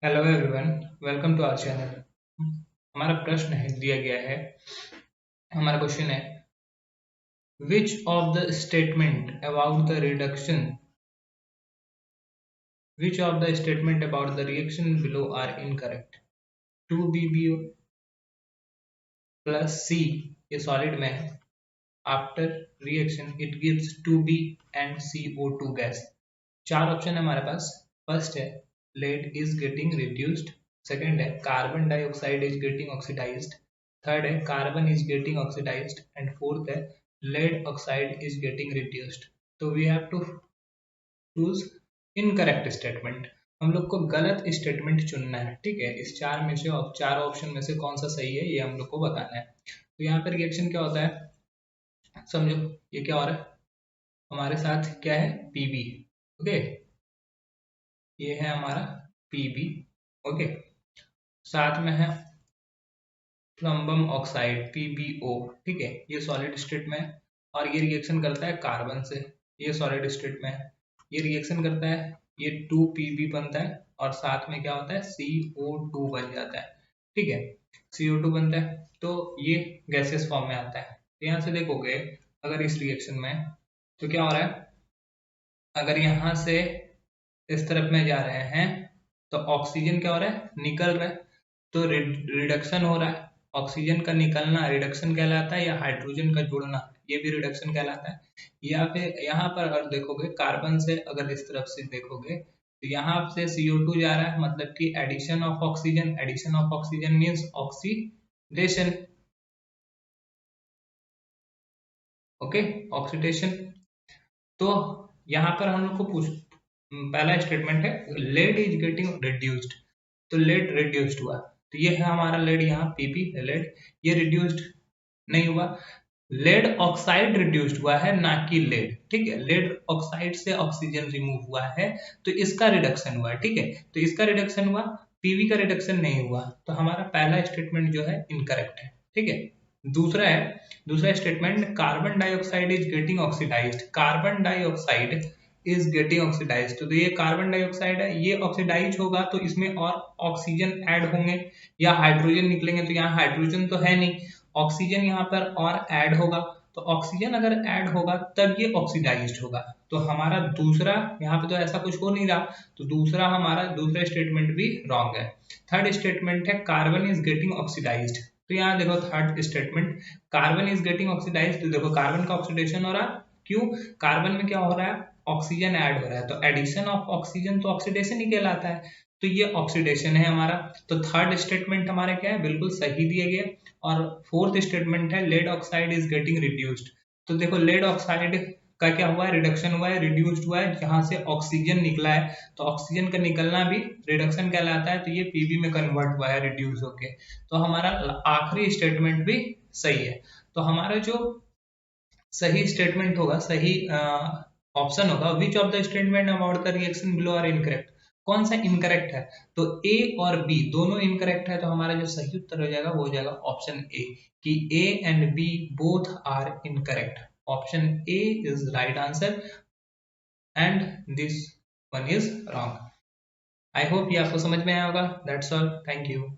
Hello everyone, welcome to our channel. हमारा प्रश्न है दिया गया है। हमारा क्वेश्चन है which of the statement about the reduction which of the statement about the reaction below are incorrect. 2BbO plus C ये सॉलिड में है। After reaction it gives 2B and CO2 gas. चार ऑप्शन है हमारे पास। First है lead is getting reduced, second है carbon dioxide is getting oxidized, third है carbon is getting oxidised and fourth है lead oxide is getting reduced. तो we have to choose incorrect statement. हम लोग को गलत स्टेटमेंट चुनना है। ठीक है, इस चार में से और चार ऑप्शन में से कौन सा सही है ये हम लोग को बताना है। तो यहाँ पर रिएक्शन क्या होता है समझो। ये क्या हो रहा है हमारे साथ, क्या है पीबी। ओके, ये है हमारा पीबी। ओके, साथ में है प्लम्बम ऑक्साइड PbO। ठीक है, ये सॉलिड स्टेट में है और ये रिएक्शन करता है कार्बन से। ये सॉलिड स्टेट में है, ये रिएक्शन करता है, ये 2Pb बनता है और साथ में क्या होता है CO2 बन जाता है। ठीक है, CO2 बनता है तो ये गैसेस फॉर्म में आता है। तो यहाँ से देखोगे अगर इस रिएक्शन में तो क्या हो रहा है, अगर यहाँ से इस तरफ में जा रहे हैं तो ऑक्सीजन क्या हो रहा है निकल रहा है, तो रिडक्शन हो रहा है। ऑक्सीजन का निकलना रिडक्शन कहलाता है या हाइड्रोजन का जुड़ना ये भी रिडक्शन कहलाता है। या फिर यहाँ पर अगर देखोगे कार्बन से अगर इस तरफ से देखोगे तो यहाँ से CO2 जा रहा है, मतलब कि addition of oxygen. Addition of oxygen means oxidation. Okay, oxidation. तो यहाँ पर हम लोग को पहला स्टेटमेंट है लेड इज गेटिंग रिड्यूस्ड। तो लेड रिड्यूस्ड हुआ, तो ये है हमारा लेड, यहाँ पीपी लेड, ये रिड्यूस्ड नहीं हुआ। लेड ऑक्साइड रिड्यूस्ड हुआ है ना कि लेड। ठीक है, लेड ऑक्साइड से ऑक्सीजन रिमूव हुआ है तो इसका रिडक्शन हुआ। ठीक है, तो इसका रिडक्शन हुआ, पीवी का रिडक्शन नहीं हुआ। तो हमारा पहला स्टेटमेंट जो है इनकरेक्ट है। ठीक है, दूसरा है, दूसरा statement carbon dioxide is getting oxidised. Carbon dioxide is getting oxidised, तो ये कार्बन डाइऑक्साइड है, ये ऑक्सीडाइज होगा तो इसमें और ऑक्सीजन ऐड होंगे या हाइड्रोजन निकलेंगे। तो यहाँ हाइड्रोजन तो है नहीं, ऑक्सीजन यहाँ पर और ऐड होगा। तो ऑक्सीजन अगर ऐड होगा तब ये ऑक्सीडाइज्ड होगा। तो हमारा दूसरा, यहाँ पे तो ऐसा कुछ हो नहीं रहा, तो दूसरा हमारा दूसरा स्टेटमेंट भी रॉन्ग है। थर्ड स्टेटमेंट है कार्बन इज गेटिंग ऑक्सीडाइज्ड। तो यहाँ देखो third statement carbon is getting oxidised, तो देखो कार्बन का ऑक्सीडेशन हो रहा है। क्यों? कार्बन में क्या हो रहा है ऑक्सीजन ऐड हो रहा है, तो एडिशन ऑफ ऑक्सीजन तो ऑक्सीडेशन ही कहलाता है। तो ये ऑक्सीडेशन है हमारा। तो थर्ड स्टेटमेंट हमारा क्या है बिल्कुल सही दिए गए। और फोर्थ स्टेटमेंट है lead oxide is getting reduced. तो देखो लेड ऑक्साइड का क्या हुआ है रिडक्शन हुआ है, रिड्यूस्ड हुआ है, जहां से ऑक्सीजन निकला है तो ऑक्सीजन का निकलना भी रिडक्शन कहलाता है। तो ये पीबी में कन्वर्ट हुआ है रिड्यूस होके। तो हमारा आखिरी स्टेटमेंट भी सही है। तो हमारा जो सही स्टेटमेंट होगा, सही ऑप्शन होगा which of the statement about the reaction below are incorrect. कौन सा इनकरेक्ट है? तो ए और बी दोनों इनकरेक्ट है, तो हमारा जो सही उत्तर हो जाएगा वो हो जाएगा ऑप्शन ए, कि A and B both are incorrect. Option A is right answer and this one is wrong. I hope ये आपको समझ में आया होगा। That's all, thank you.